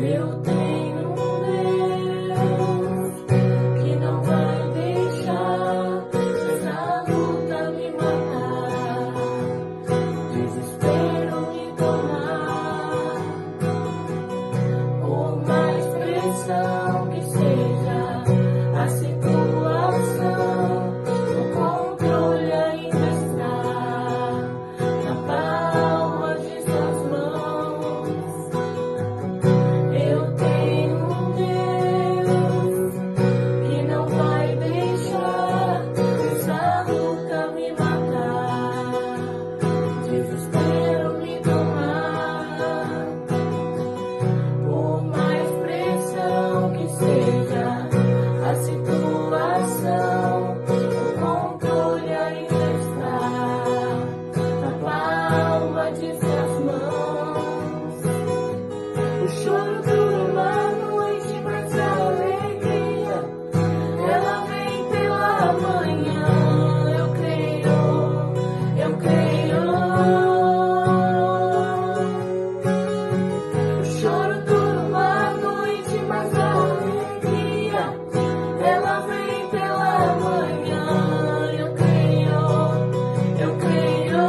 Eu tenho um Deus que não vai deixar essa luta me matar, desespero me tomar. Por mais pressão que seja a situação, o controle ainda está na palma de suas mãos. Eu tenho um Deus que não vai deixar essa luta me matar, desespero me tomar. Por mais pressão que seja a situação, o controle ainda está na palma de suas mãos. O choro dura uma noite, mas a alegria, ela vem pela manhã. Eu creio, eu creio. O choro dura uma noite, mas a alegria, ela vem pela manhã. Eu creio, eu creio.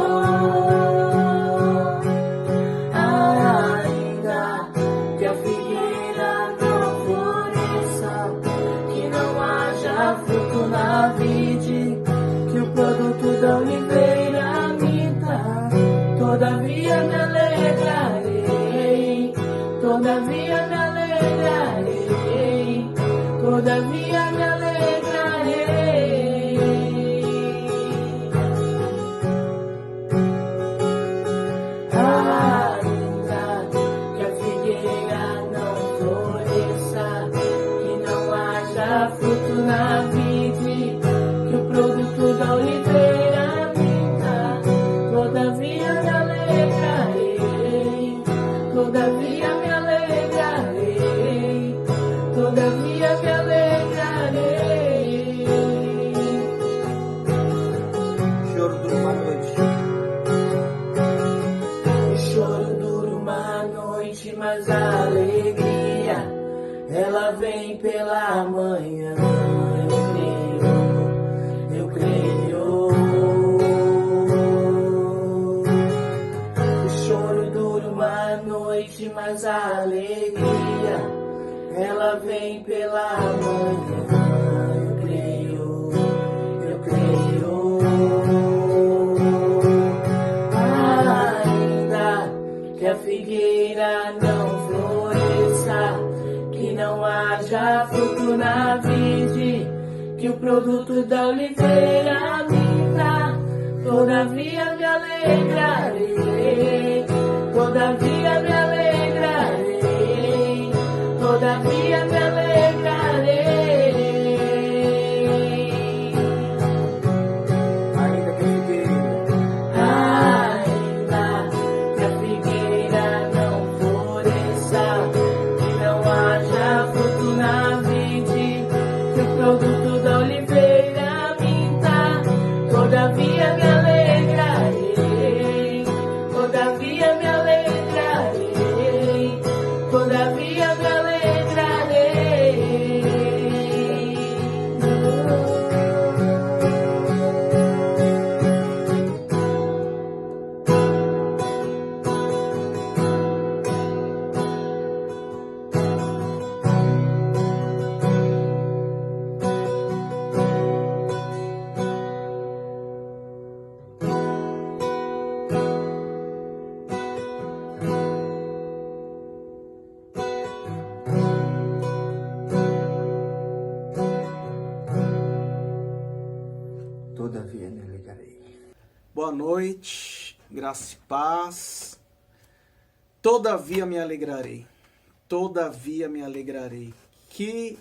Ainda que a figueira não floresça, que não haja fruto na vide, que o produto da oliveira minta, todavia me alegrarei, todavia me alegrarei, todavia me alegrarei. Ainda que a figueira não floresça, que não haja fruto na vide, que o produto da oliveira minta, todavia me alegrarei, todavia me alegrarei, todavia me alegrarei. Choro dura uma noite. O choro dura uma noite, mas a alegria, ela vem pela manhã. Eu creio, eu creio. O choro dura uma noite, mas a alegria, ela vem pela manhã. Eu creio, eu creio. Ainda que a figueira não floresça, que não haja fruto na vide, que o produto da oliveira minta, todavia me alegrarei, todavia me alegrarei, todavia me alegrarei. Ainda que a figueira não floresça, que não haja fruto na vide, que o produto da oliveira minta, todavia me alegrarei, todavia me alegrarei, todavia me alegrarei. Todavia me alegrarei. Boa noite, graça e paz. Todavia me alegrarei. Todavia me alegrarei. Que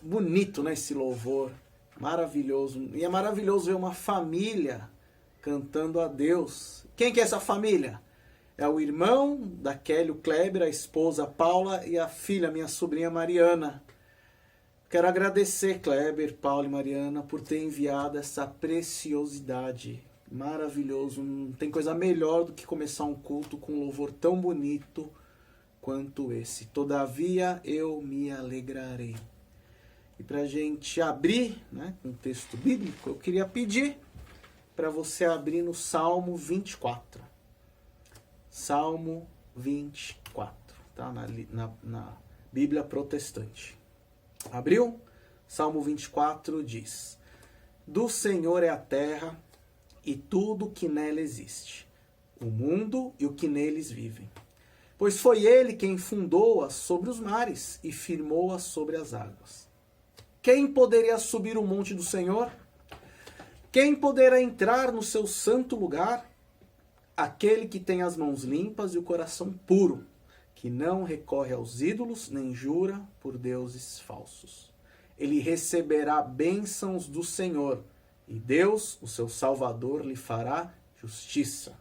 bonito, né, esse louvor. Maravilhoso. E é maravilhoso ver uma família cantando a Deus. Quem que é essa família? É o irmão da Kelly, o Kleber, a esposa Paula e a filha, minha sobrinha Mariana. Quero agradecer, Kleber, Paulo e Mariana, por ter enviado essa preciosidade. Maravilhoso. Não tem coisa melhor do que começar um culto com um louvor tão bonito, quanto esse. Todavia eu me alegrarei. E para a gente abrir, né, com o texto bíblico, eu queria pedir para você abrir no Salmo 24. Salmo 24, tá? Na Bíblia Protestante. Abriu? Salmo 24 diz: Do Senhor é a terra e tudo o que nela existe, o mundo e o que neles vivem. Pois foi ele quem fundou-a sobre os mares e firmou-a sobre as águas. Quem poderia subir o monte do Senhor? Quem poderá entrar no seu santo lugar? Aquele que tem as mãos limpas e o coração puro, que não recorre aos ídolos, nem jura por deuses falsos. Ele receberá bênçãos do Senhor, e Deus, o seu Salvador, lhe fará justiça.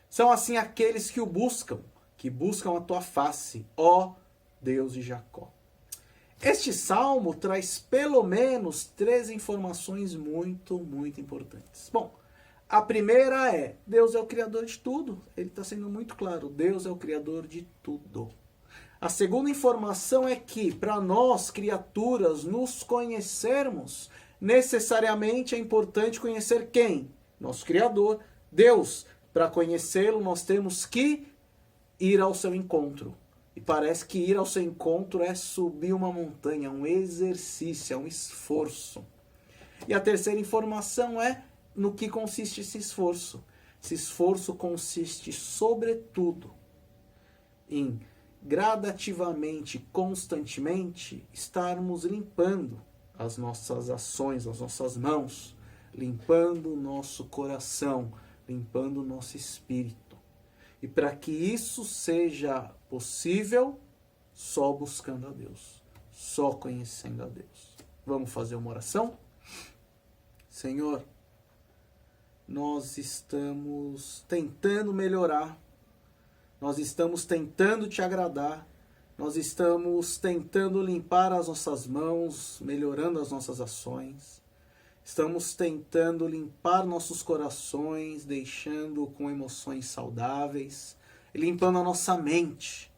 São assim aqueles que buscam a tua face, ó Deus de Jacó. Este salmo traz pelo menos 3 informações muito, muito importantes. Bom, a primeira é: Deus é o Criador de tudo. Ele está sendo muito claro, Deus é o Criador de tudo. A segunda informação é que, para nós, criaturas, nos conhecermos, necessariamente é importante conhecer quem? Nosso Criador, Deus. Para conhecê-lo, nós temos que ir ao seu encontro. E parece que ir ao seu encontro é subir uma montanha, um exercício, é um esforço. E a terceira informação é no que consiste esse esforço. Esse esforço consiste, sobretudo, em gradativamente, constantemente, estarmos limpando as nossas ações, as nossas mãos, limpando o nosso coração, limpando o nosso espírito. E para que isso seja possível, só buscando a Deus, só conhecendo a Deus. Vamos fazer uma oração? Senhor, nós estamos tentando melhorar, nós estamos tentando te agradar, nós estamos tentando limpar as nossas mãos, melhorando as nossas ações. Estamos tentando limpar nossos corações, deixando com emoções saudáveis, limpando a nossa mente,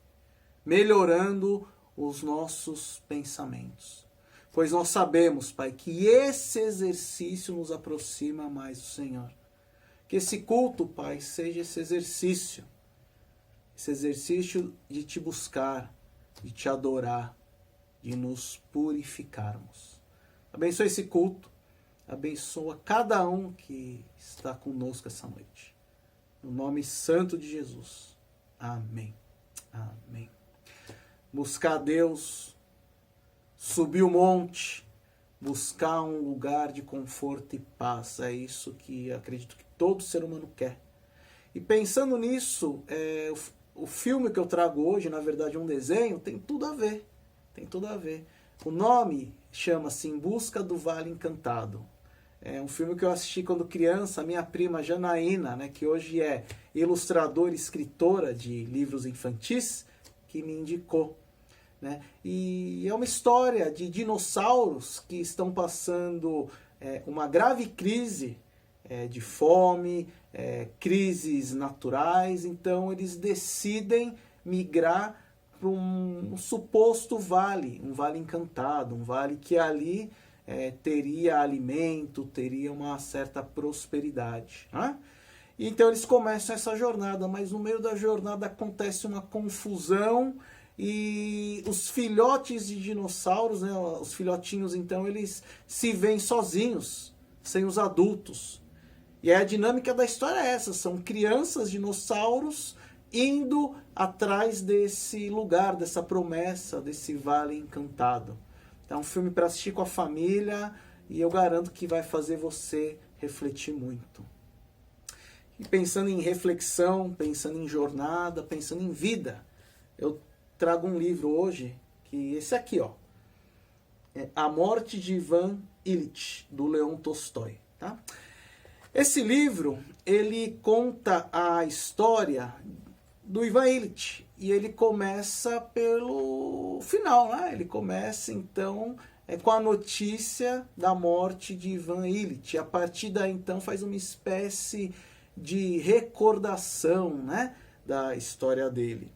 melhorando os nossos pensamentos. Pois nós sabemos, Pai, que esse exercício nos aproxima mais do Senhor. Que esse culto, Pai, seja esse exercício de te buscar, de te adorar, de nos purificarmos. Abençoa esse culto. Abençoa cada um que está conosco essa noite. No nome santo de Jesus. Amém. Amém. Buscar a Deus, subir o monte, buscar um lugar de conforto e paz. É isso que acredito que todo ser humano quer. E pensando nisso, o filme que eu trago hoje, na verdade um desenho, tem tudo a ver. Tem tudo a ver. O nome chama-se Em Busca do Vale Encantado. É um filme que eu assisti quando criança, a minha prima Janaína, né, que hoje é ilustradora e escritora de livros infantis, que me indicou. Né? E é uma história de dinossauros que estão passando uma grave crise de fome, crises naturais, então eles decidem migrar para um suposto vale, um vale encantado, um vale que ali teria alimento, teria uma certa prosperidade. Né? E então eles começam essa jornada, mas no meio da jornada acontece uma confusão e os filhotes de dinossauros, né, os filhotinhos, então eles se veem sozinhos, sem os adultos. E a dinâmica da história é essa, são crianças dinossauros indo atrás desse lugar, dessa promessa, desse vale encantado. É um filme para assistir com a família e eu garanto que vai fazer você refletir muito. E pensando em reflexão, pensando em jornada, pensando em vida, eu trago um livro hoje, que esse aqui, ó, é A Morte de Ivan Ilitch, do Leon Tolstói. Tá? Esse livro, ele conta a história do Ivan Ilitch. E ele começa pelo final, né? Ele começa, então, com a notícia da morte de Ivan Ilitch. A partir daí, então, faz uma espécie de recordação, né, da história dele.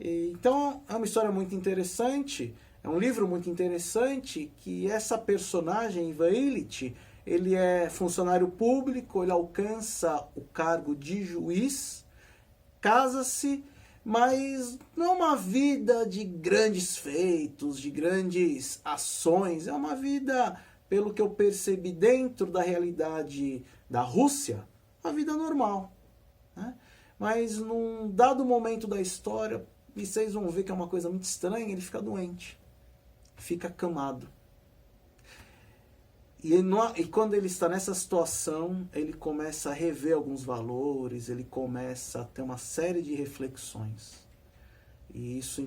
Então é uma história muito interessante, é um livro muito interessante, que essa personagem, Ivan Illich, ele é funcionário público, ele alcança o cargo de juiz, casa-se, mas não é uma vida de grandes feitos, de grandes ações, é uma vida, pelo que eu percebi dentro da realidade da Rússia, uma vida normal, né? Mas num dado momento da história, e vocês vão ver que é uma coisa muito estranha, ele fica doente, fica acamado. E quando ele está nessa situação, ele começa a rever alguns valores, ele começa a ter uma série de reflexões. E isso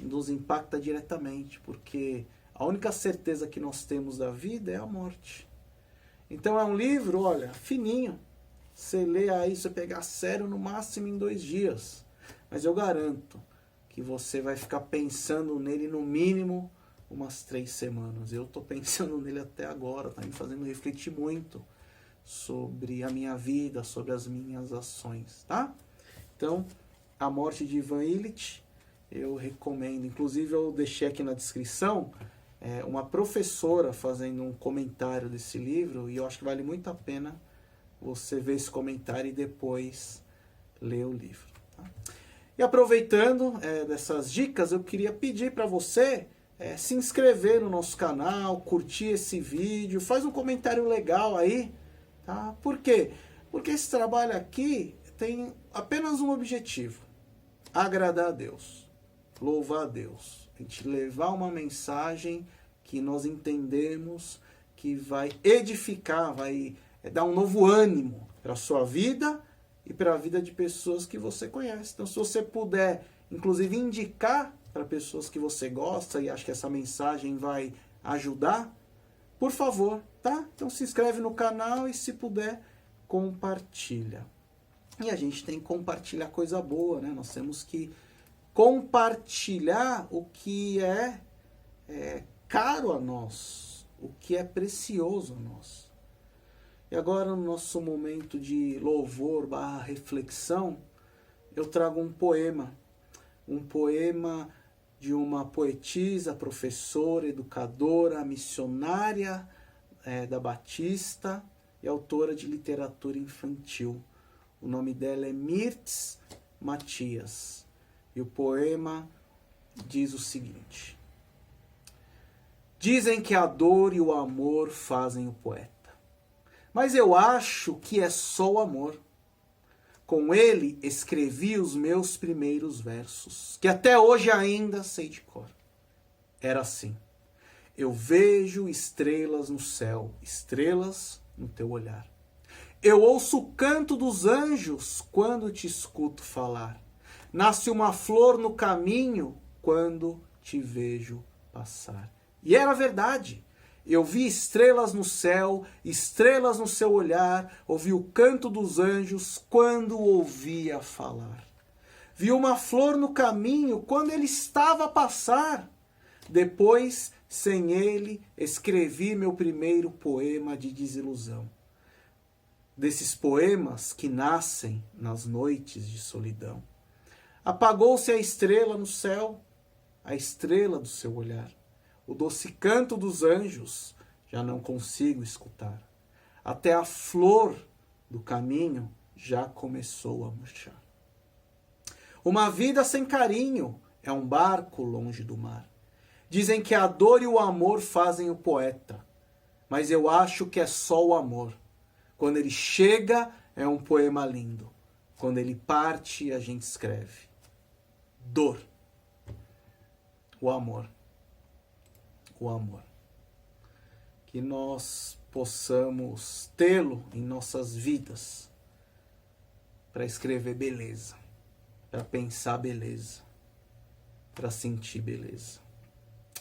nos impacta diretamente, porque a única certeza que nós temos da vida é a morte. Então é um livro, olha, fininho. Você lê aí, você pegar a sério no máximo em 2 dias. Mas eu garanto que você vai ficar pensando nele no mínimo umas 3 semanas. Eu estou pensando nele até agora, está me fazendo refletir muito sobre a minha vida, sobre as minhas ações, tá? Então, A Morte de Ivan Illich, eu recomendo. Inclusive, eu deixei aqui na descrição uma professora fazendo um comentário desse livro, e eu acho que vale muito a pena você ver esse comentário e depois ler o livro, tá? E aproveitando dessas dicas, eu queria pedir para você se inscrever no nosso canal, curtir esse vídeo, faz um comentário legal aí, tá? Por quê? Porque esse trabalho aqui tem apenas um objetivo: agradar a Deus, louvar a Deus, a gente levar uma mensagem que nós entendemos que vai edificar, vai dar um novo ânimo para a sua vida e para a vida de pessoas que você conhece. Então, se você puder, inclusive, indicar para pessoas que você gosta e acha que essa mensagem vai ajudar, por favor, tá? Então se inscreve no canal e, se puder, compartilha. E a gente tem que compartilhar coisa boa, né? Nós temos que compartilhar o que é caro a nós, o que é precioso a nós. E agora, no nosso momento de louvor / reflexão, eu trago um poema de uma poetisa, professora, educadora, missionária da Batista e autora de literatura infantil. O nome dela é Mirtz Matias. E o poema diz o seguinte: dizem que a dor e o amor fazem o poeta, mas eu acho que é só o amor. Com ele escrevi os meus primeiros versos, que até hoje ainda sei de cor. Era assim: eu vejo estrelas no céu, estrelas no teu olhar. Eu ouço o canto dos anjos quando te escuto falar. Nasce uma flor no caminho quando te vejo passar. E era verdade. Eu vi estrelas no céu, estrelas no seu olhar, ouvi o canto dos anjos quando ouvia falar. Vi uma flor no caminho quando ele estava a passar. Depois, sem ele, escrevi meu primeiro poema de desilusão. Desses poemas que nascem nas noites de solidão. Apagou-se a estrela no céu, a estrela do seu olhar. O doce canto dos anjos já não consigo escutar. Até a flor do caminho já começou a murchar. Uma vida sem carinho é um barco longe do mar. Dizem que a dor e o amor fazem o poeta, mas eu acho que é só o amor. Quando ele chega, é um poema lindo. Quando ele parte, a gente escreve. Dor. O amor. O amor. Que nós possamos tê-lo em nossas vidas para escrever beleza, para pensar beleza, para sentir beleza.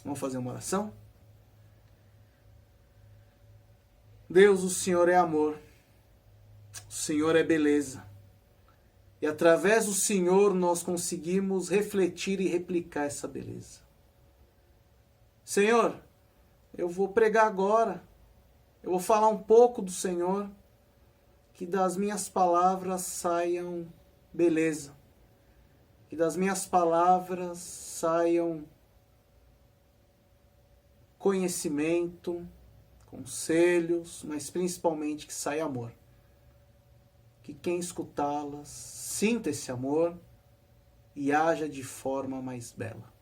Vamos fazer uma oração? Deus, o Senhor é amor, o Senhor é beleza, e através do Senhor nós conseguimos refletir e replicar essa beleza. Senhor, eu vou pregar agora, eu vou falar um pouco do Senhor, que das minhas palavras saiam beleza, que das minhas palavras saiam conhecimento, conselhos, mas principalmente que saia amor. Que quem escutá-las sinta esse amor e haja de forma mais bela.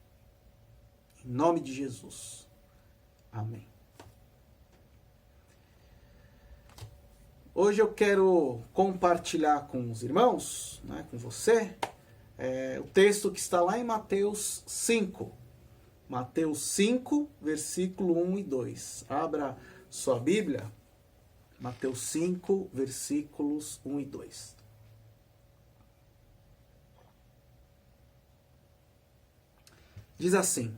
Em nome de Jesus. Amém. Hoje eu quero compartilhar com os irmãos, com você, o texto que está lá em Mateus 5. Mateus 5, versículo 1 e 2. Abra sua Bíblia. Mateus 5, versículos 1 e 2. Diz assim: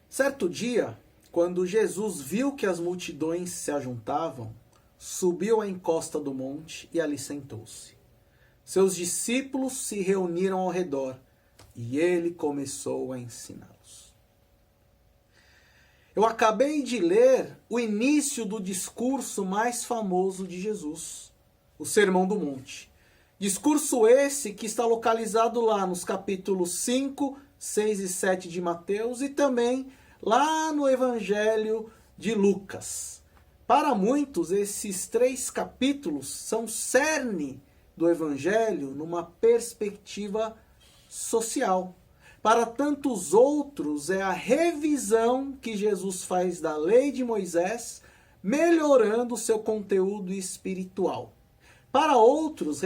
certo dia, quando Jesus viu que as multidões se ajuntavam, subiu à encosta do monte e ali sentou-se. Seus discípulos se reuniram ao redor e ele começou a ensiná-los. Eu acabei de ler o início do discurso mais famoso de Jesus, o Sermão do Monte. Discurso esse que está localizado lá nos capítulos 5, 6 e 7 de Mateus e também lá no Evangelho de Lucas. Para muitos, esses 3 capítulos são cerne do Evangelho numa perspectiva social. Para tantos outros, é a revisão que Jesus faz da lei de Moisés, melhorando seu conteúdo espiritual. Para outros,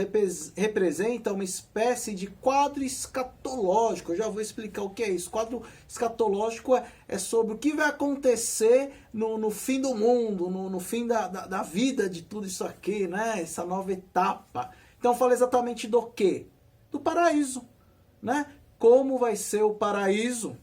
representa uma espécie de quadro escatológico. Eu já vou explicar o que é isso. Quadro escatológico é sobre o que vai acontecer no fim do mundo, no fim da vida de tudo isso aqui, né? Essa nova etapa. Então fala exatamente do quê? Do paraíso, né? Como vai ser o paraíso?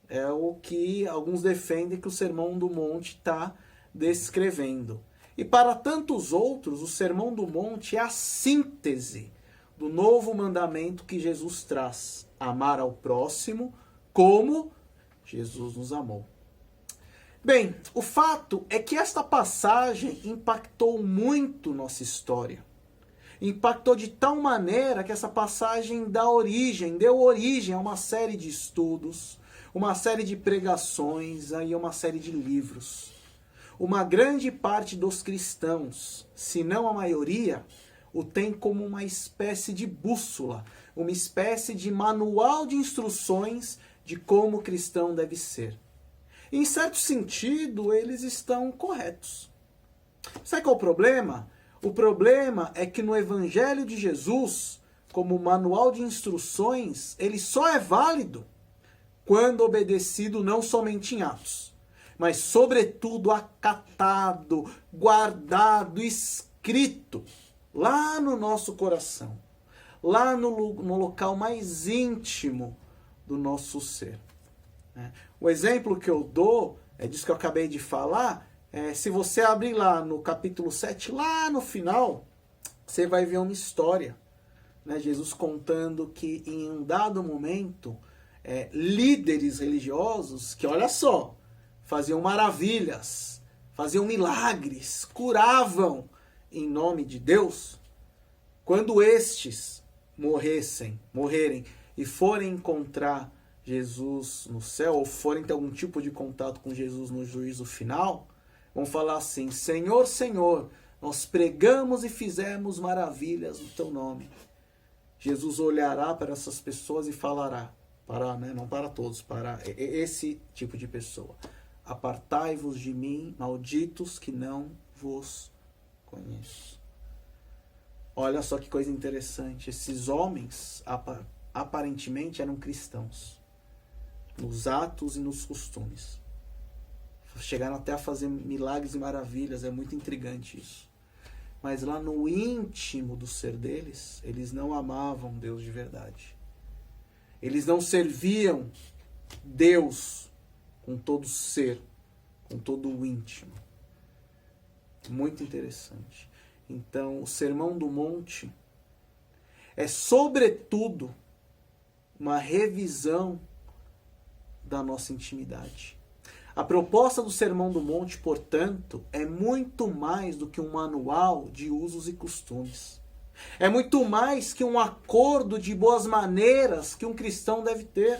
É o que alguns defendem que o Sermão do Monte está descrevendo. E para tantos outros, o Sermão do Monte é a síntese do novo mandamento que Jesus traz: amar ao próximo como Jesus nos amou. Bem, o fato é que esta passagem impactou muito nossa história. Impactou de tal maneira que essa passagem deu origem a uma série de estudos, uma série de pregações e uma série de livros. Uma grande parte dos cristãos, se não a maioria, o tem como uma espécie de bússola, uma espécie de manual de instruções de como o cristão deve ser. Em certo sentido, eles estão corretos. Sabe qual é o problema? O problema é que no Evangelho de Jesus, como manual de instruções, ele só é válido quando obedecido não somente em atos, mas sobretudo acatado, guardado, escrito lá no nosso coração, lá no local mais íntimo do nosso ser. O exemplo que eu dou é disso que eu acabei de falar. Se você abrir lá no capítulo 7, lá no final, você vai ver uma história, né? Jesus contando que em um dado momento, líderes religiosos que, olha só, faziam maravilhas, faziam milagres, curavam em nome de Deus, quando estes morrerem e forem encontrar Jesus no céu, ou forem ter algum tipo de contato com Jesus no juízo final, vão falar assim: Senhor, Senhor, nós pregamos e fizemos maravilhas no teu nome. Jesus olhará para essas pessoas e falará, não para todos, para esse tipo de pessoa: apartai-vos de mim, malditos, que não vos conheço. Olha só que coisa interessante. Esses homens aparentemente eram cristãos, nos atos e nos costumes. Chegaram até a fazer milagres e maravilhas, é muito intrigante isso. Mas lá no íntimo do ser deles, eles não amavam Deus de verdade. Eles não serviam Deus com todo o ser, com todo o íntimo. Muito interessante. Então, o Sermão do Monte é, sobretudo, uma revisão da nossa intimidade. A proposta do Sermão do Monte, portanto, é muito mais do que um manual de usos e costumes. É muito mais que um acordo de boas maneiras que um cristão deve ter.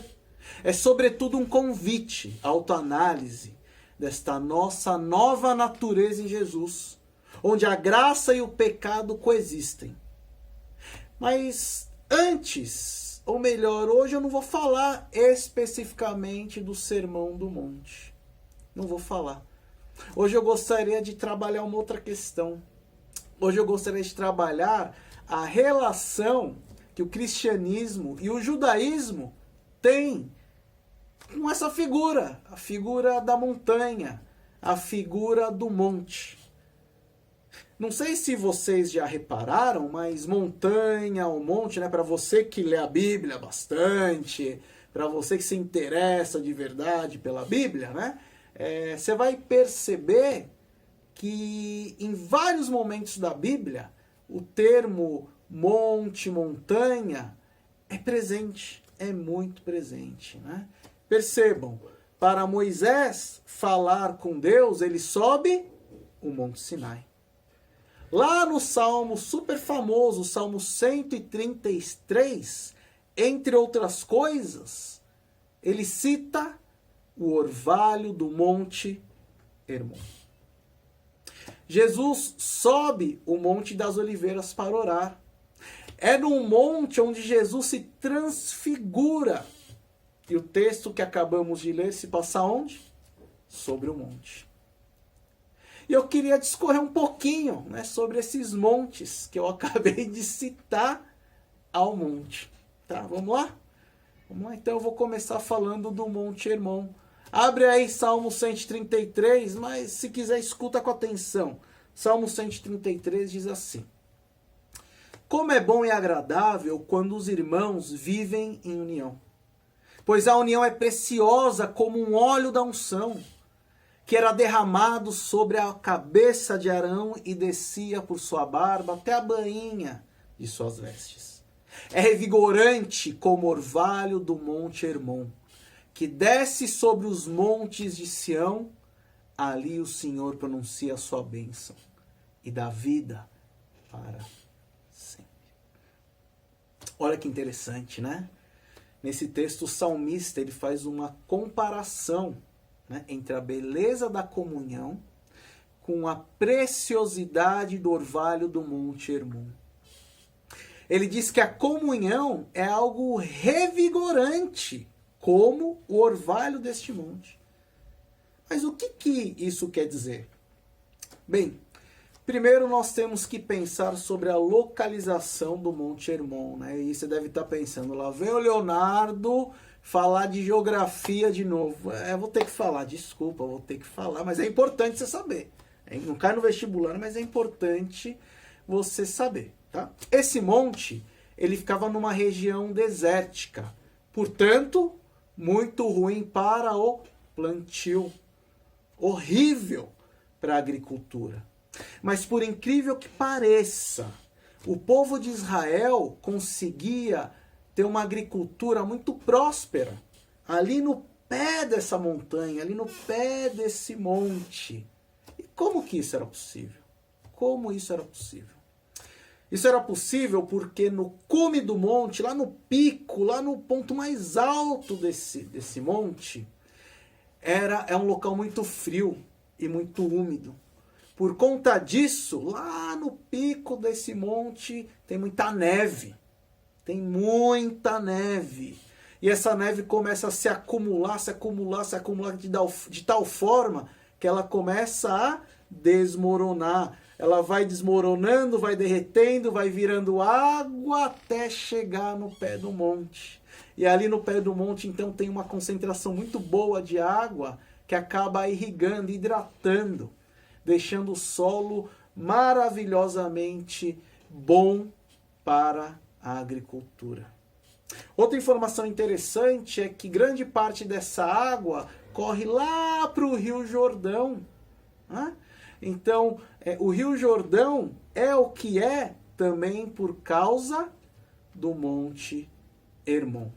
É sobretudo um convite à autoanálise desta nossa nova natureza em Jesus, onde a graça e o pecado coexistem. Mas antes, ou melhor, hoje eu não vou falar especificamente do Sermão do Monte. Não vou falar. Hoje eu gostaria de trabalhar uma outra questão. Hoje eu gostaria de trabalhar a relação que o cristianismo e o judaísmo têm com essa figura, a figura da montanha, a figura do monte. Não sei se vocês já repararam, mas montanha ou monte, né, para você que lê a Bíblia bastante, para você que se interessa de verdade pela Bíblia, né, você vai perceber que em vários momentos da Bíblia o termo monte, montanha é presente, é muito presente, né? Percebam, para Moisés falar com Deus, ele sobe o Monte Sinai. Lá no Salmo super famoso, Salmo 133, entre outras coisas, ele cita o orvalho do Monte Hermon. Jesus sobe o Monte das Oliveiras para orar. É num monte onde Jesus se transfigura. E o texto que acabamos de ler se passa onde? Sobre o monte. E eu queria discorrer um pouquinho, né, sobre esses montes que eu acabei de citar ao monte. Tá, vamos lá? Vamos lá, então eu vou começar falando do Monte Hermon. Abre aí Salmo 133, mas se quiser escuta com atenção. Salmo 133 diz assim: Como é bom e agradável quando os irmãos vivem em união. Pois a união é preciosa como um óleo da unção, que era derramado sobre a cabeça de Arão e descia por sua barba até a bainha de suas vestes. É revigorante como orvalho do Monte Hermon, que desce sobre os montes de Sião. Ali o Senhor pronuncia a sua bênção e dá vida para sempre. Olha que interessante, né? Nesse texto o salmista ele faz uma comparação, né, entre a beleza da comunhão com a preciosidade do orvalho do Monte Hermon. Ele diz que a comunhão é algo revigorante, como o orvalho deste monte. Mas o que isso quer dizer? Bem, primeiro nós temos que pensar sobre a localização do Monte Hermon, né? E você deve estar pensando, lá vem o Leonardo falar de geografia de novo. Vou ter que falar, desculpa, vou ter que falar, mas é importante você saber. Não cai no vestibular, mas é importante você saber, tá? Esse monte, ele ficava numa região desértica, portanto, muito ruim para o plantio, horrível para a agricultura. Mas por incrível que pareça, o povo de Israel conseguia ter uma agricultura muito próspera ali no pé dessa montanha, ali no pé desse monte. E como que isso era possível? Como isso era possível? Isso era possível porque no cume do monte, lá no pico, lá no ponto mais alto desse monte, é um local muito frio e muito úmido. Por conta disso, lá no pico desse monte tem muita neve. Tem muita neve. E essa neve começa a se acumular de tal forma que ela começa a desmoronar. Ela vai desmoronando, vai derretendo, vai virando água até chegar no pé do monte. E ali no pé do monte, então, tem uma concentração muito boa de água que acaba irrigando, hidratando, deixando o solo maravilhosamente bom para a agricultura. Outra informação interessante é que grande parte dessa água corre lá para o Rio Jordão. Né? Então, o Rio Jordão é o que é também por causa do Monte Hermon.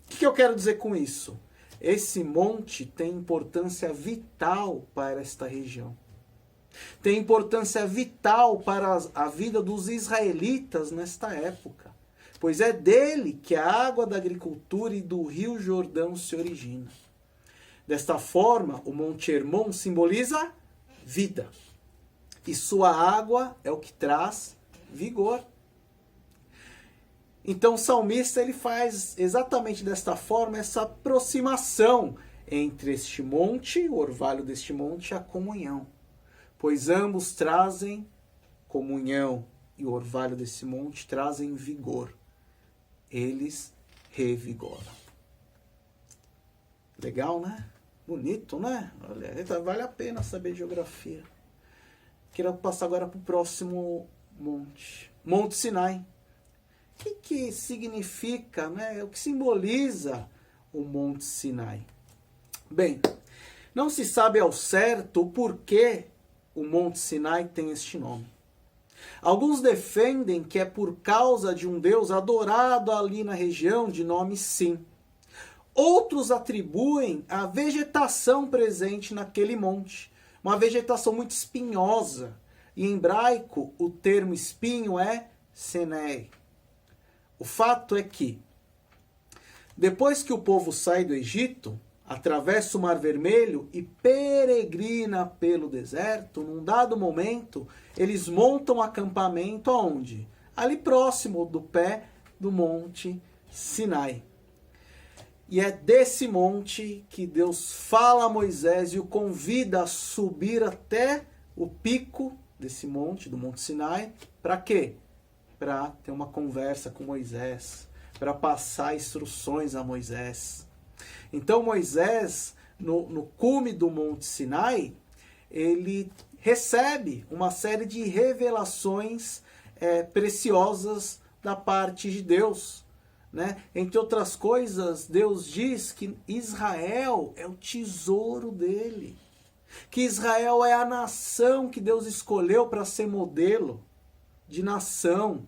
O que eu quero dizer com isso? Esse monte tem importância vital para esta região. Tem importância vital para a vida dos israelitas nesta época, pois é dele que a água da agricultura e do rio Jordão se origina. Desta forma, o Monte Hermon simboliza vida, e sua água é o que traz vigor. Então o salmista ele faz exatamente desta forma essa aproximação entre este monte, o orvalho deste monte, e a comunhão. Pois ambos trazem comunhão e o orvalho desse monte trazem vigor. Eles revigoram. Legal, né? Bonito, né? Olha, vale a pena saber geografia. Quero passar agora para o próximo monte. Monte Sinai. O que significa, né? O que simboliza o Monte Sinai? Bem, não se sabe ao certo o porquê o Monte Sinai tem este nome. Alguns defendem que é por causa de um deus adorado ali na região de nome Sim. Outros atribuem a vegetação presente naquele monte, uma vegetação muito espinhosa. E em hebraico, o termo espinho é Senei. O fato é que, depois que o povo sai do Egito, atravessa o Mar Vermelho e peregrina pelo deserto, num dado momento, eles montam acampamento aonde? Ali próximo do pé do Monte Sinai. E é desse monte que Deus fala a Moisés e o convida a subir até o pico desse monte, do Monte Sinai. Para quê? Para ter uma conversa com Moisés, para passar instruções a Moisés. Então Moisés, no cume do Monte Sinai, ele recebe uma série de revelações preciosas da parte de Deus. Né? Entre outras coisas, Deus diz que Israel é o tesouro dele. Que Israel é a nação que Deus escolheu para ser modelo de nação,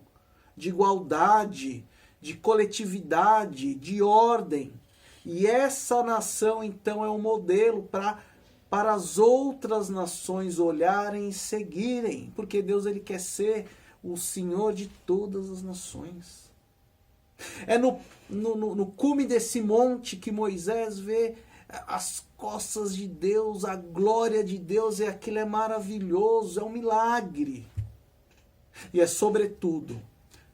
de igualdade, de coletividade, de ordem. E essa nação, então, é um modelo para as outras nações olharem e seguirem. Porque Deus ele quer ser o Senhor de todas as nações. É no cume desse monte que Moisés vê as costas de Deus, a glória de Deus, e aquilo é maravilhoso, é um milagre. E é sobretudo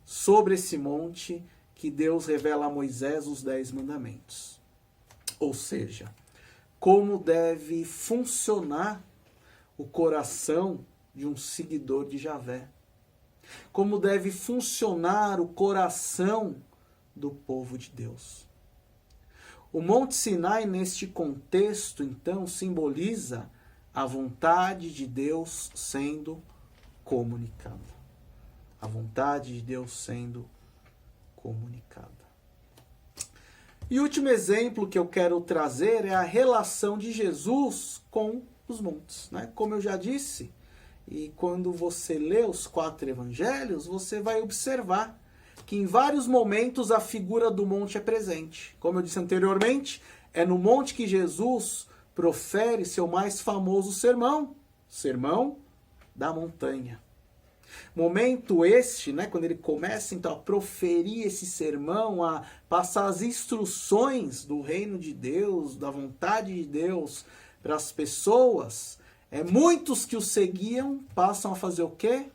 sobre esse monte que Deus revela a Moisés os 10 mandamentos. Ou seja, como deve funcionar o coração de um seguidor de Javé. Como deve funcionar o coração do povo de Deus. O Monte Sinai, neste contexto, então, simboliza a vontade de Deus sendo comunicada. A vontade de Deus sendo comunicada. E o último exemplo que eu quero trazer é a relação de Jesus com os montes. Né? Como eu já disse, e quando você lê os 4 evangelhos, você vai observar que em vários momentos a figura do monte é presente. Como eu disse anteriormente, é no monte que Jesus profere seu mais famoso sermão, Sermão da Montanha. Momento este, né, quando ele começa então a proferir esse sermão, a passar as instruções do reino de Deus, da vontade de Deus para as pessoas, muitos que o seguiam passam a fazer o quê?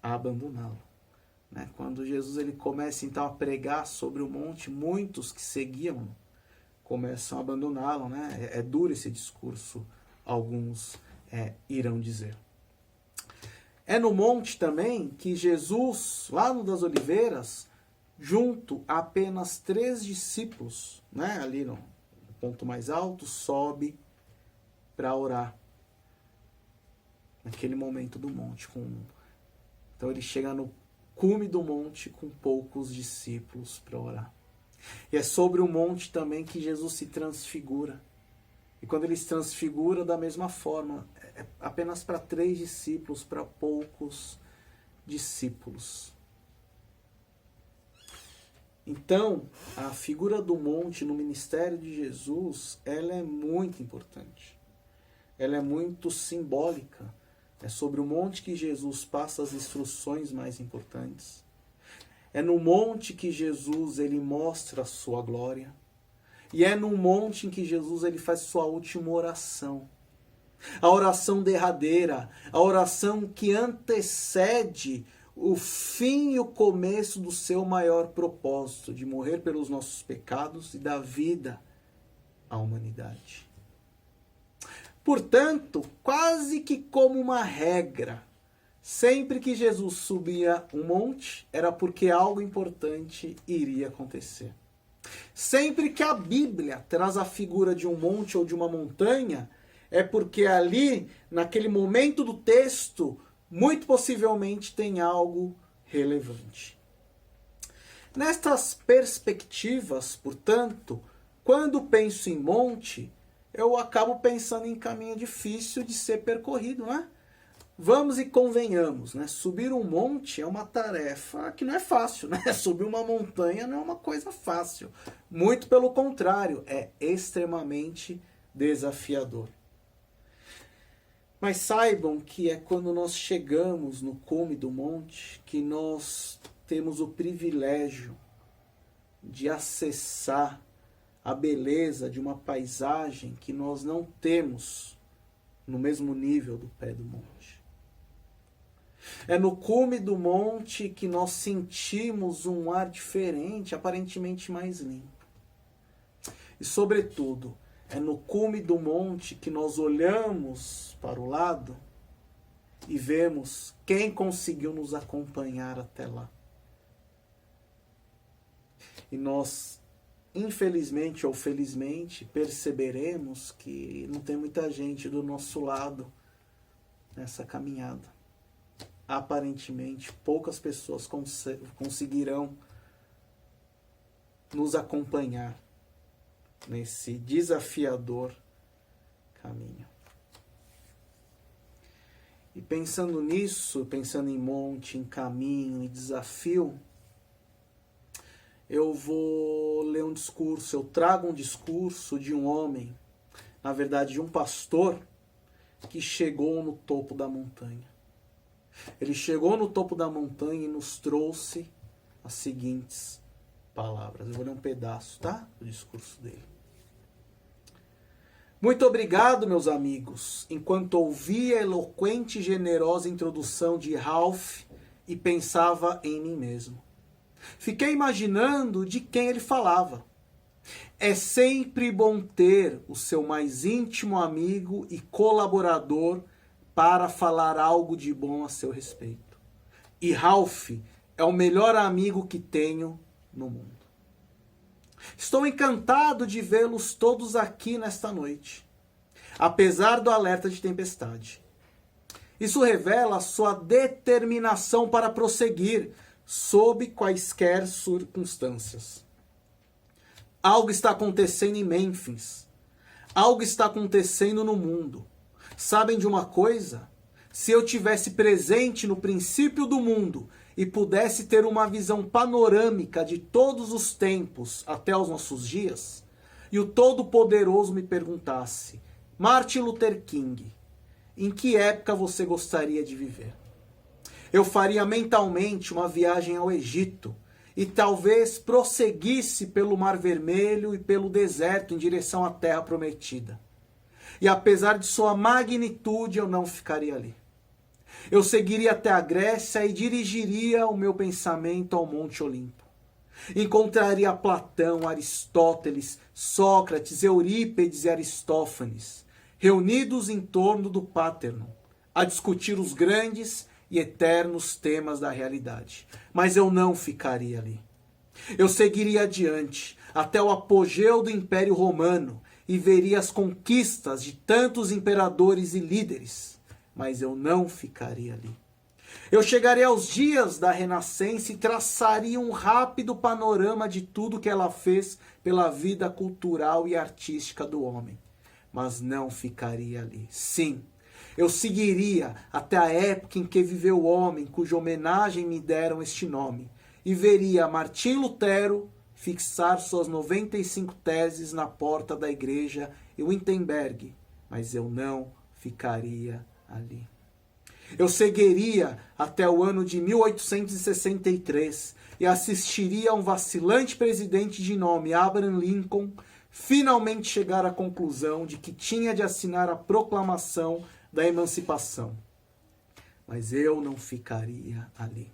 A abandoná-lo. Né? Quando Jesus ele começa então a pregar sobre o monte, muitos que seguiam começam a abandoná-lo. Né? É duro esse discurso, alguns irão dizer. É no monte também que Jesus, lá no das Oliveiras, junto a apenas 3 discípulos, né? Ali no ponto mais alto, sobe para orar. Naquele momento do monte. Então ele chega no cume do monte com poucos discípulos para orar. E é sobre o monte também que Jesus se transfigura. E quando ele se transfigura da mesma forma, é apenas para 3 discípulos, para poucos discípulos. Então, a figura do monte no ministério de Jesus, ela é muito importante. Ela é muito simbólica É sobre o monte que Jesus passa as instruções mais importantes. É no monte que Jesus ele mostra a sua glória. E é no monte em que Jesus ele faz sua última oração. A oração derradeira, a oração que antecede o fim e o começo do seu maior propósito, de morrer pelos nossos pecados e dar vida à humanidade. Portanto, quase que como uma regra, sempre que Jesus subia um monte, era porque algo importante iria acontecer. Sempre que a Bíblia traz a figura de um monte ou de uma montanha, é porque ali, naquele momento do texto, muito possivelmente tem algo relevante. Nestas perspectivas, portanto, quando penso em monte, eu acabo pensando em caminho difícil de ser percorrido, não é? Vamos e convenhamos, né? Subir um monte é uma tarefa que não é fácil, né? Subir uma montanha não é uma coisa fácil. Muito pelo contrário, é extremamente desafiador. Mas saibam que é quando nós chegamos no cume do monte que nós temos o privilégio de acessar a beleza de uma paisagem que nós não temos no mesmo nível do pé do monte. É no cume do monte que nós sentimos um ar diferente, aparentemente mais limpo. E, sobretudo, é no cume do monte que nós olhamos para o lado e vemos quem conseguiu nos acompanhar até lá. E nós, infelizmente ou felizmente, perceberemos que não tem muita gente do nosso lado nessa caminhada. Aparentemente, poucas pessoas conseguirão nos acompanhar nesse desafiador caminho. E pensando nisso, pensando em monte, em caminho e desafio, eu vou ler um discurso, eu trago um discurso de um homem, na verdade de um pastor, que chegou no topo da montanha. Ele chegou no topo da montanha e nos trouxe as seguintes palavras. Eu vou ler um pedaço, tá? Do discurso dele. Muito obrigado, meus amigos, enquanto ouvia a eloquente e generosa introdução de Ralph e pensava em mim mesmo. Fiquei imaginando de quem ele falava. É sempre bom ter o seu mais íntimo amigo e colaborador para falar algo de bom a seu respeito. E Ralph é o melhor amigo que tenho no mundo. Estou encantado de vê-los todos aqui nesta noite, apesar do alerta de tempestade. Isso revela sua determinação para prosseguir sob quaisquer circunstâncias. Algo está acontecendo em Mênfis. Algo está acontecendo no mundo. Sabem de uma coisa? Se eu tivesse presente no princípio do mundo e pudesse ter uma visão panorâmica de todos os tempos até os nossos dias, e o Todo-Poderoso me perguntasse, Martin Luther King, em que época você gostaria de viver? Eu faria mentalmente uma viagem ao Egito e talvez prosseguisse pelo Mar Vermelho e pelo deserto em direção à Terra Prometida. E apesar de sua magnitude, eu não ficaria ali. Eu seguiria até a Grécia e dirigiria o meu pensamento ao Monte Olimpo. Encontraria Platão, Aristóteles, Sócrates, Eurípides e Aristófanes, reunidos em torno do Partenon, a discutir os grandes e eternos temas da realidade. Mas eu não ficaria ali. Eu seguiria adiante, até o apogeu do Império Romano, e veria as conquistas de tantos imperadores e líderes. Mas eu não ficaria ali. Eu chegaria aos dias da Renascença e traçaria um rápido panorama de tudo que ela fez pela vida cultural e artística do homem. Mas não ficaria ali. Sim, eu seguiria até a época em que viveu o homem, cuja homenagem me deram este nome, e veria Martim Lutero fixar suas 95 teses na porta da igreja em Wittenberg, mas eu não ficaria ali. Eu seguiria até o ano de 1863 e assistiria a um vacilante presidente de nome Abraham Lincoln finalmente chegar à conclusão de que tinha de assinar a proclamação da emancipação. Mas eu não ficaria ali.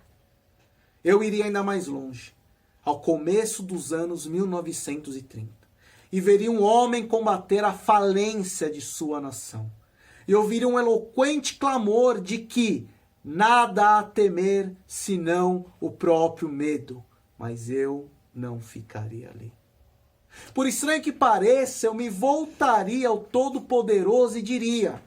Eu iria ainda mais longe, ao começo dos anos 1930, e veria um homem combater a falência de sua nação. E ouviria um eloquente clamor de que nada há a temer senão o próprio medo. Mas eu não ficaria ali. Por estranho que pareça, eu me voltaria ao Todo-Poderoso e diria: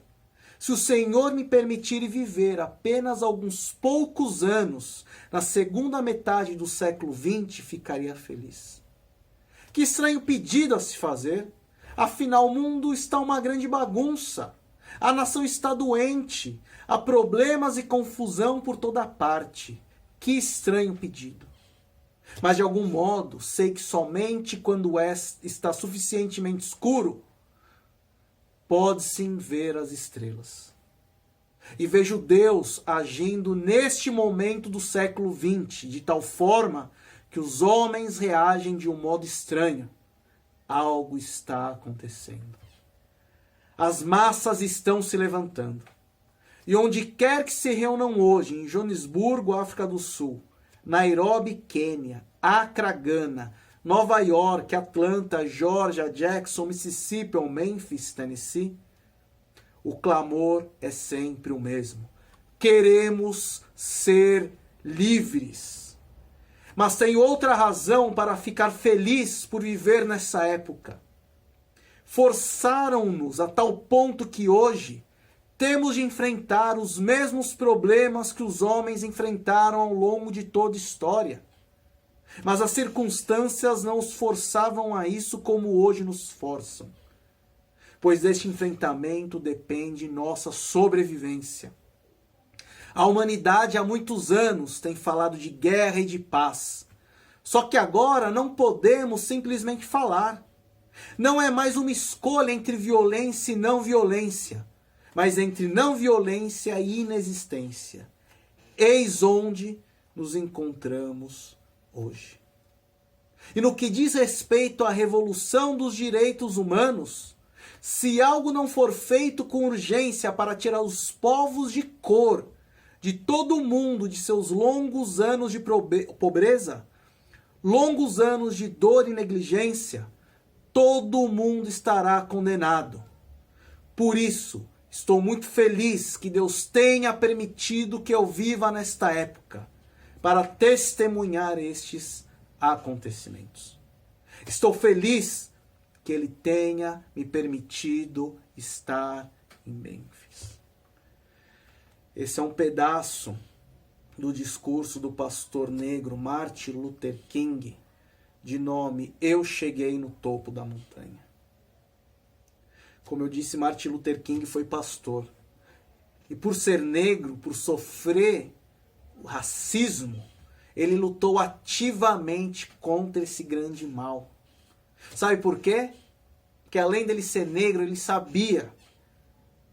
se o Senhor me permitir viver apenas alguns poucos anos, na segunda metade do século XX, ficaria feliz. Que estranho pedido a se fazer. Afinal, o mundo está uma grande bagunça. A nação está doente. Há problemas e confusão por toda parte. Que estranho pedido. Mas de algum modo, sei que somente quando está suficientemente escuro, pode-se ver as estrelas. E vejo Deus agindo neste momento do século XX, de tal forma que os homens reagem de um modo estranho. Algo está acontecendo. As massas estão se levantando. E onde quer que se reúnam hoje, em Joanesburgo, África do Sul, Nairobi, Quênia, Accra, Gana, Nova York, Atlanta, Georgia, Jackson, Mississippi ou Memphis, Tennessee, o clamor é sempre o mesmo. Queremos ser livres. Mas tem outra razão para ficar feliz por viver nessa época. Forçaram-nos a tal ponto que hoje temos de enfrentar os mesmos problemas que os homens enfrentaram ao longo de toda a história. Mas as circunstâncias não os forçavam a isso como hoje nos forçam. Pois deste enfrentamento depende nossa sobrevivência. A humanidade há muitos anos tem falado de guerra e de paz. Só que agora não podemos simplesmente falar. Não é mais uma escolha entre violência e não violência, mas entre não violência e inexistência. Eis onde nos encontramos hoje. E no que diz respeito à revolução dos direitos humanos, se algo não for feito com urgência para tirar os povos de cor de todo o mundo de seus longos anos de pobreza, longos anos de dor e negligência, todo o mundo estará condenado. Por isso, estou muito feliz que Deus tenha permitido que eu viva nesta época, para testemunhar estes acontecimentos. Estou feliz que Ele tenha me permitido estar em Memphis. Esse é um pedaço do discurso do pastor negro Martin Luther King, de nome Eu Cheguei no Topo da Montanha. Como eu disse, Martin Luther King foi pastor. E por ser negro, por sofrer o racismo, ele lutou ativamente contra esse grande mal. Sabe por quê? Porque além dele ser negro, ele sabia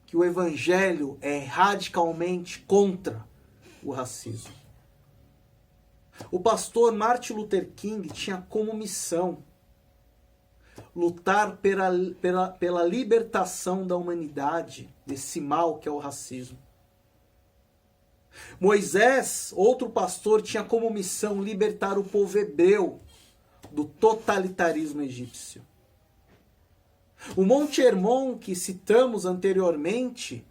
que o evangelho é radicalmente contra o racismo. O pastor Martin Luther King tinha como missão lutar pela libertação da humanidade desse mal que é o racismo. Moisés, outro pastor, tinha como missão libertar o povo hebreu do totalitarismo egípcio. O Monte Hermon, que citamos anteriormente,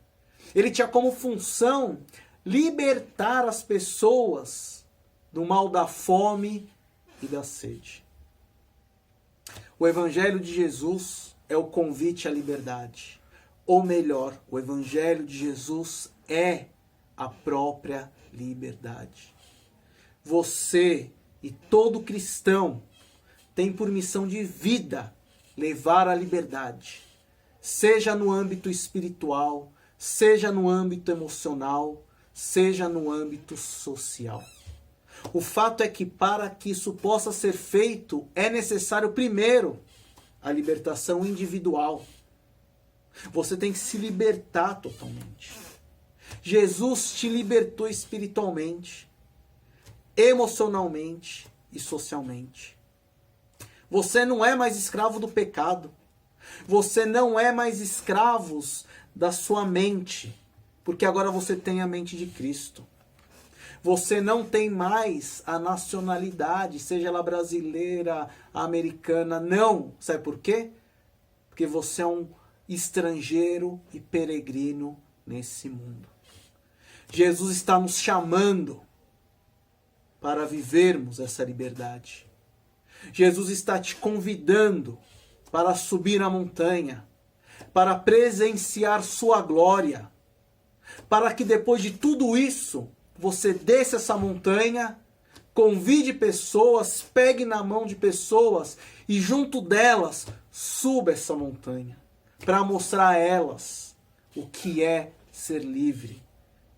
ele tinha como função libertar as pessoas do mal da fome e da sede. O Evangelho de Jesus é o convite à liberdade. Ou melhor, o Evangelho de Jesus é a própria liberdade. Você e todo cristão tem por missão de vida levar a liberdade, seja no âmbito espiritual, seja no âmbito emocional, seja no âmbito social. O fato é que para que isso possa ser feito, é necessário primeiro a libertação individual. Você tem que se libertar totalmente. Jesus te libertou espiritualmente, emocionalmente e socialmente. Você não é mais escravo do pecado. Você não é mais escravo da sua mente, porque agora você tem a mente de Cristo. Você não tem mais a nacionalidade, seja ela brasileira, americana, não. Sabe por quê? Porque você é um estrangeiro e peregrino nesse mundo. Jesus está nos chamando para vivermos essa liberdade. Jesus está te convidando para subir a montanha, para presenciar sua glória, para que depois de tudo isso, você desça essa montanha, convide pessoas, pegue na mão de pessoas e junto delas suba essa montanha, para mostrar a elas o que é ser livre,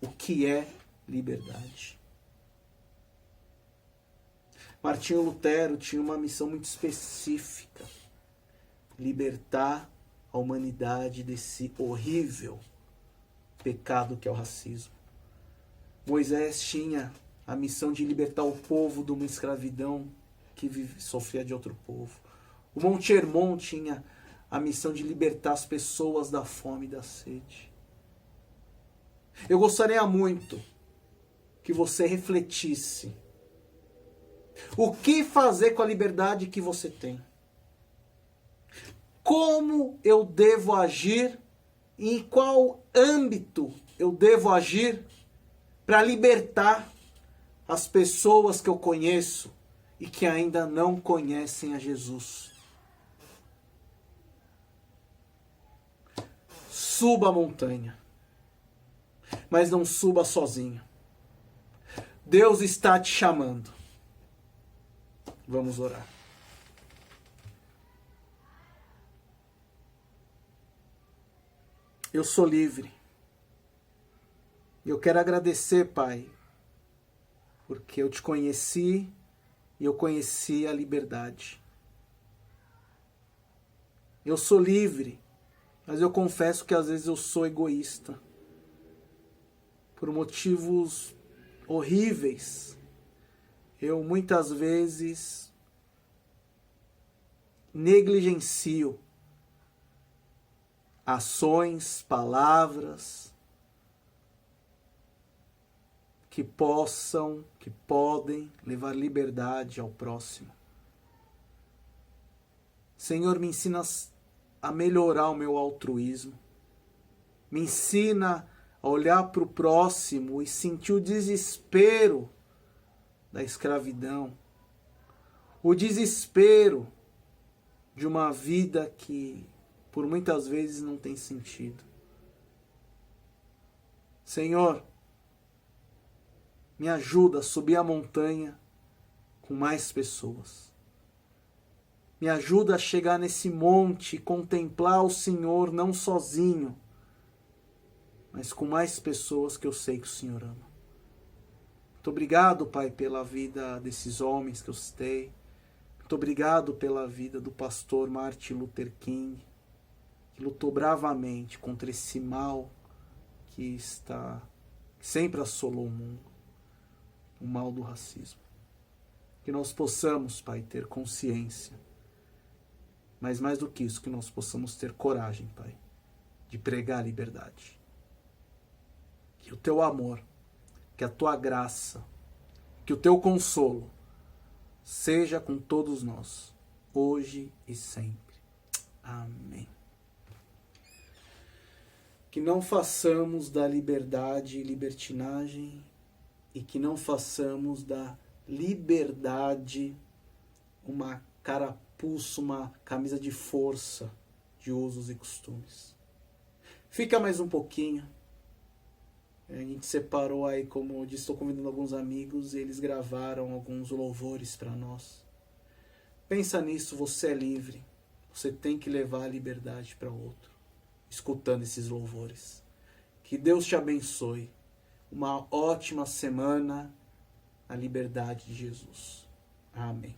o que é liberdade. Martinho Lutero tinha uma missão muito específica: libertar a humanidade desse horrível pecado que é o racismo. Moisés tinha a missão de libertar o povo de uma escravidão que sofria de outro povo. O Monte Hermon tinha a missão de libertar as pessoas da fome e da sede. Eu gostaria muito que você refletisse o que fazer com a liberdade que você tem. Como eu devo agir e em qual âmbito eu devo agir para libertar as pessoas que eu conheço e que ainda não conhecem a Jesus. Suba a montanha, mas não suba sozinho. Deus está te chamando. Vamos orar. Eu sou livre. Eu quero agradecer, Pai, porque eu te conheci e eu conheci a liberdade. Eu sou livre, mas eu confesso que às vezes eu sou egoísta. Por motivos horríveis, eu muitas vezes negligencio ações, palavras que podem levar liberdade ao próximo. Senhor, me ensina a melhorar o meu altruísmo. Me ensina a olhar para o próximo e sentir o desespero da escravidão. O desespero de uma vida que por muitas vezes não tem sentido. Senhor, me ajuda a subir a montanha com mais pessoas. Me ajuda a chegar nesse monte e contemplar o Senhor não sozinho, mas com mais pessoas que eu sei que o Senhor ama. Muito obrigado, Pai, pela vida desses homens que eu citei. Muito obrigado pela vida do pastor Martin Luther King, que lutou bravamente contra esse mal que sempre assolou o mundo, o mal do racismo. Que nós possamos, Pai, ter consciência, mas mais do que isso, que nós possamos ter coragem, Pai, de pregar a liberdade. Que o Teu amor, que a Tua graça, que o Teu consolo seja com todos nós, hoje e sempre. Amém. Que não façamos da liberdade libertinagem e que não façamos da liberdade uma carapuça, uma camisa de força de usos e costumes. Fica mais um pouquinho. A gente separou aí, como eu disse, estou convidando alguns amigos e eles gravaram alguns louvores para nós. Pensa nisso, você é livre. Você tem que levar a liberdade para o outro, escutando esses louvores. Que Deus te abençoe. Uma ótima semana na liberdade de Jesus. Amém.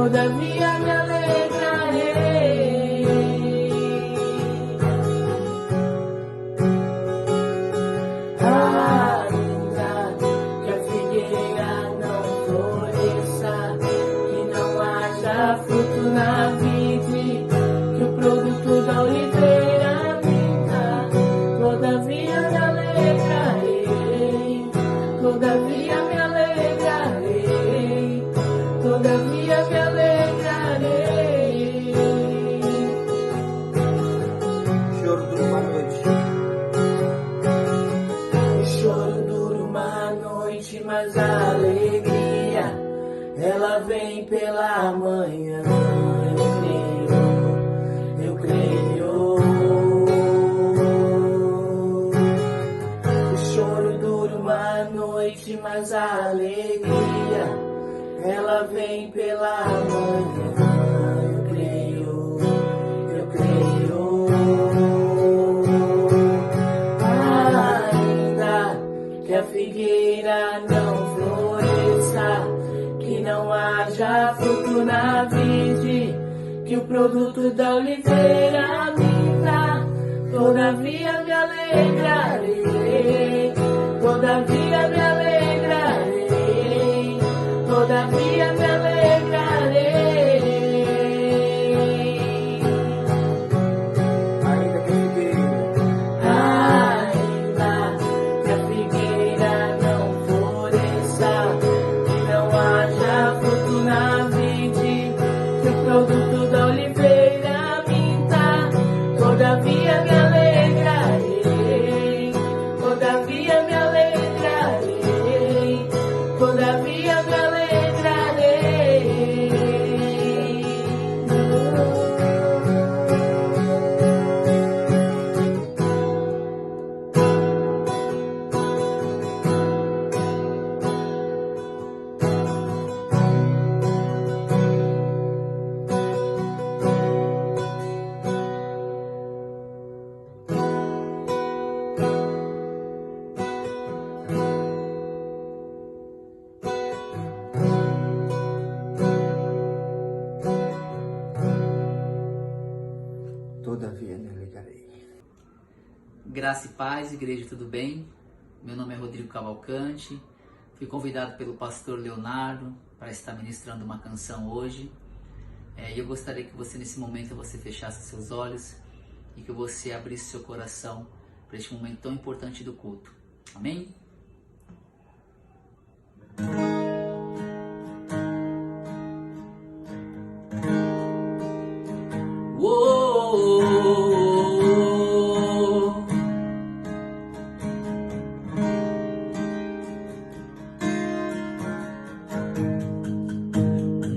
todavia me alegrarei. Ainda que a figueira não floresça, que não haja fruto na vide, que o produto da oliveira minta, todavia me alegrarei, todavia me alegrarei, todavia me alegrarei. Choro dura uma noite. O choro dura uma noite, mas a alegria, ela vem pela manhã. Eu creio. O choro dura uma noite, mas a alegria, ela vem pela manhã. Eu creio, eu creio. Ainda que a figueira não floresça, que não haja fruto na vide, que o produto da oliveira minta, todavia me alegrarei, todavia me alegrarei, todavia me alegrarei. Ainda que a Figueira não floresça, que não haja fruto na vide, que o produto da oliveira minta, todavia me alegrarei, todavia me alegrarei, todavia me alegrarei. todavia me alegrarei. Graça e paz, igreja, tudo bem? Meu nome é Rodrigo Cavalcante, fui convidado pelo pastor Leonardo para estar ministrando uma canção hoje. E eu gostaria que você, nesse momento, você fechasse seus olhos e que você abrisse seu coração para este momento tão importante do culto. Amém?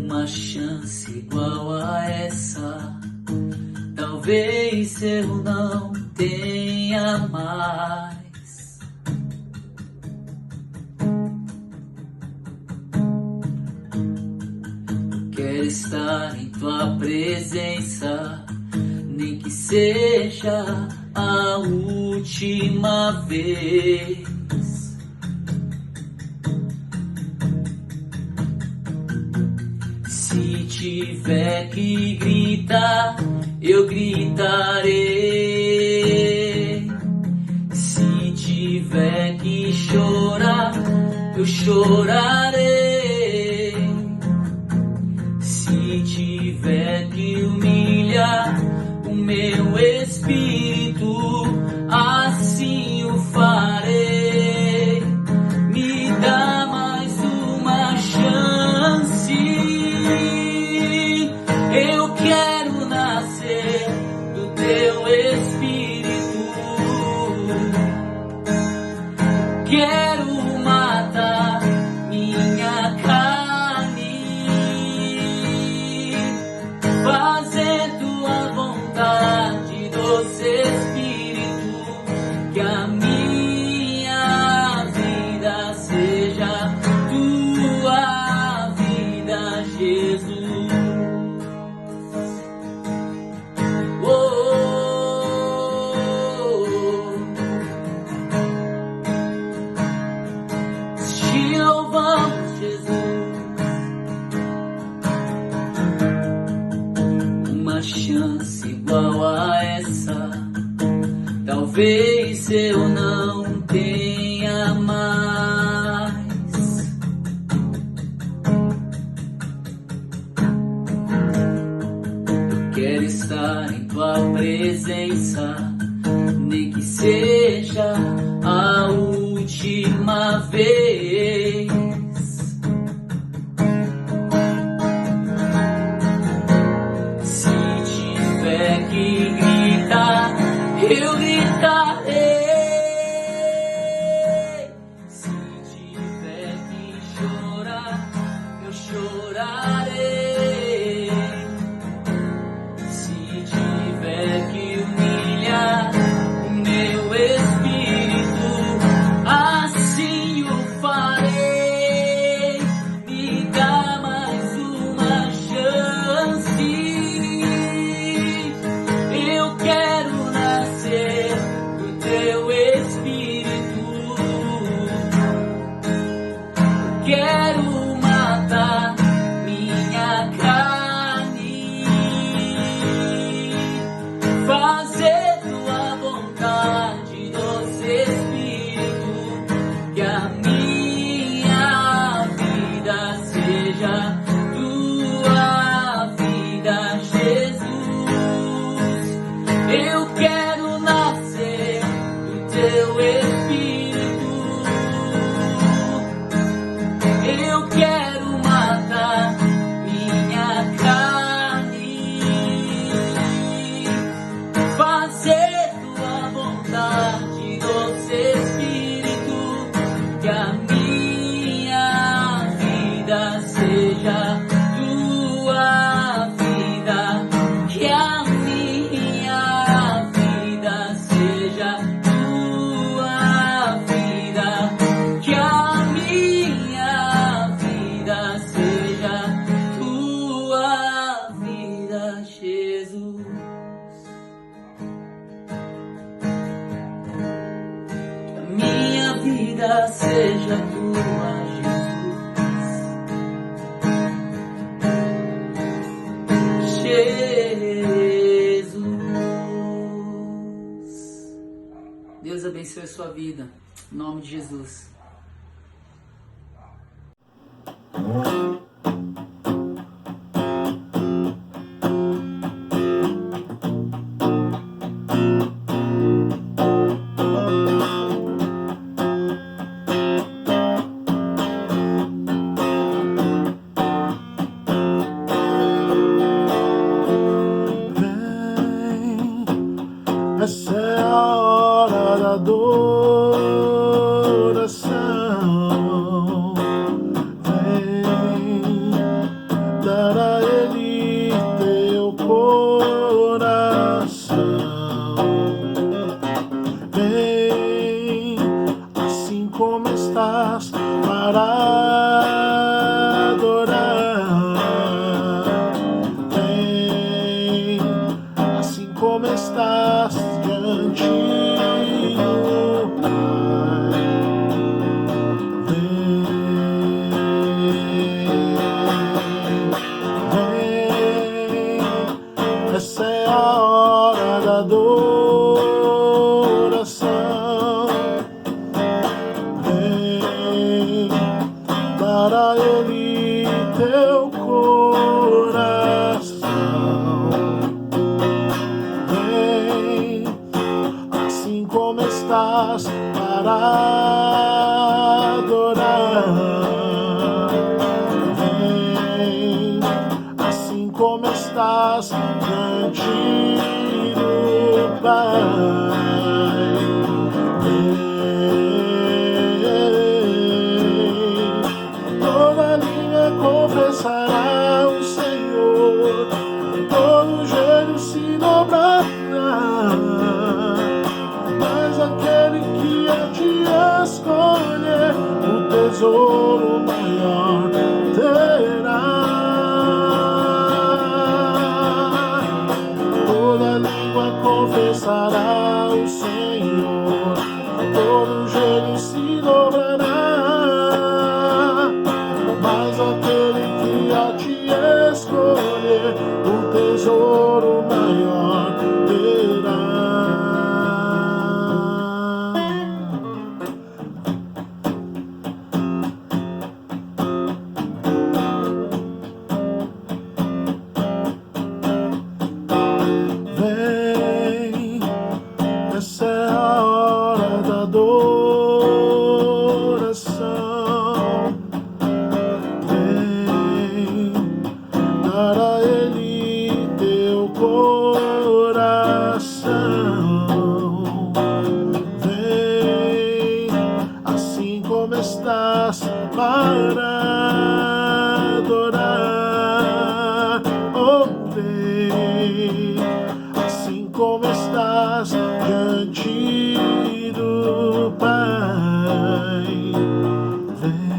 Uma chance igual a essa, talvez eu não tenha mais. Quero estar em tua presença, nem que seja a última vez. Se tiver que gritar, eu gritarei. Se tiver que chorar, eu chorarei. Se tiver que humilhar o meu espírito, assim o farei. Me dá mais uma chance. Eu quero nascer do teu espírito. Quero matar minha carne, fazer tua vontade, doce uma chance igual a essa. Talvez eu não tenha mais. Eu quero estar em tua presença, nem que seja a última vez. Se tiver que gritar, eu gritarei. Se tiver que chorar, eu chorarei. Se tiver que humilhar o meu espírito, assim o farei. Me dá mais uma chance. Eu quero nascer do teu espírito. Quero matar minha carne, fazer tua vontade, doce Espírito. Que a minha vida seja tua vida, Jesus. Eu quero nascer do teu Espírito. Eu quero matar minha carne, fazer tua vontade, doce Espírito. Que a minha vida seja tua vida. Que a minha vida seja tua vida. Que a minha vida seja tua vida, Jesus. Que a minha vida seja tua, Jesus. Deus abençoe a sua vida. Em nome de Jesus. Essa é a hora da adoração. Vem dar a Ele teu coração. Vem assim como estás para adorar. Vem assim como estás diante do Pai. Vem, essa é a hora da adoração. Vem dar a Ele teu coração. Assim como estás para adorar. Vem, assim como estás diante do Pai. Vem, toda língua confessará o Senhor, todo joelho se dobrará. Aquele que há de escolher o tesouro maior terá. Toda língua confessará o Senhor, todo joelho se dobrará. Mas aquele que há de escolher o tesouro coração. Vem assim como estás para adorar. Oh, vem assim como estás diante do Pai. Vem.